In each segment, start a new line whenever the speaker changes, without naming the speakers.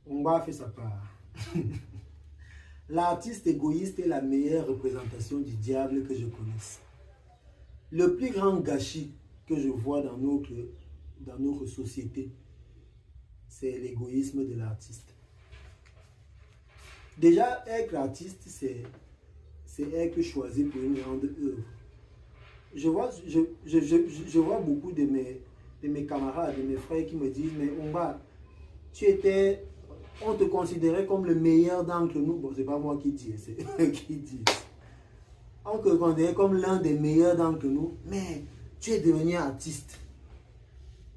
On va faire sa part. L'artiste égoïste est la meilleure représentation du diable que je connaisse. Le plus grand gâchis que je vois dans notre société, c'est l'égoïsme de l'artiste. Déjà, être artiste, c'est être choisi pour une grande œuvre. Je vois beaucoup de mes camarades, de mes frères qui me disent, mais on te considérait comme le meilleur d'entre nous. Bon, c'est pas moi qui dis, c'est eux qui disent. On te considérait comme l'un des meilleurs d'entre nous, mais tu es devenu artiste.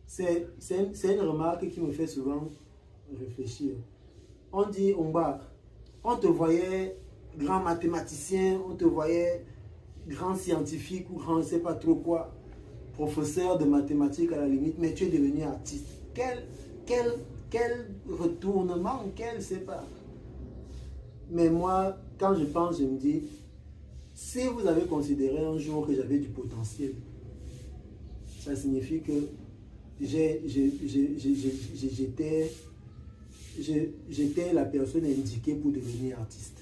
C'est une remarque qui me fait souvent réfléchir. On dit, on te voyait grand mathématicien, on te voyait grand scientifique ou grand, je ne sais pas trop quoi, professeur de mathématiques à la limite, mais tu es devenu artiste. Quel retournement, quel, c'est pas. Mais moi, quand je pense, je me dis, si vous avez considéré un jour que j'avais du potentiel, ça signifie que j'étais la personne indiquée pour devenir artiste.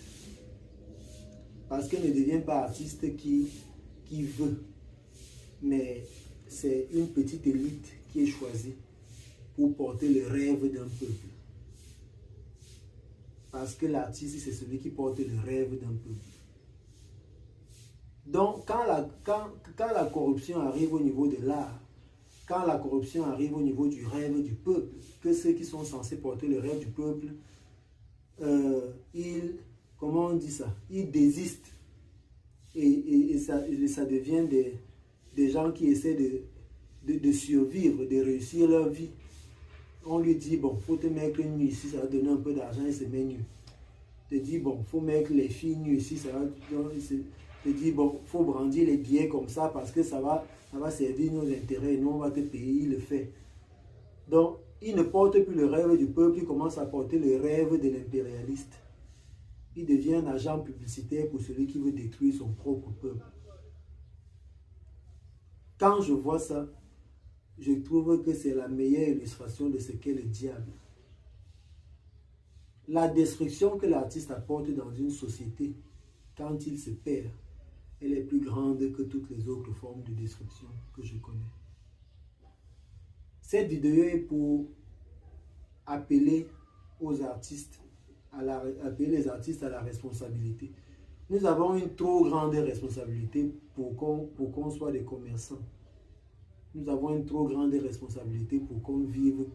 Parce qu'elle ne devient pas artiste qui veut, mais c'est une petite élite qui est choisie pour porter le rêve d'un peuple. Parce que l'artiste, c'est celui qui porte le rêve d'un peuple. Donc, quand la corruption arrive au niveau de l'art, quand la corruption arrive au niveau du rêve du peuple, que ceux qui sont censés porter le rêve du peuple, comment on dit ça? Ils désistent. Et ça devient des gens qui essaient de survivre, de réussir leur vie. On lui dit, bon, faut te mettre nu ici, ça va donner un peu d'argent, il se met nu. Te dit, bon, faut mettre les filles nues ici, ça va te dit, bon, faut brandir les billets comme ça parce que ça va servir nos intérêts et nous, on va te payer, il le fait. Donc, il ne porte plus le rêve du peuple, il commence à porter le rêve de l'impérialiste. Il devient un agent publicitaire pour celui qui veut détruire son propre peuple. Quand je vois ça, je trouve que c'est la meilleure illustration de ce qu'est le diable. La destruction que l'artiste apporte dans une société, quand il se perd, elle est plus grande que toutes les autres formes de destruction que je connais. Cette vidéo est pour appeler aux artistes, appeler les artistes à la responsabilité. Nous avons une trop grande responsabilité pour qu'on soit des commerçants. Nous avons une trop grande responsabilité pour qu'on vive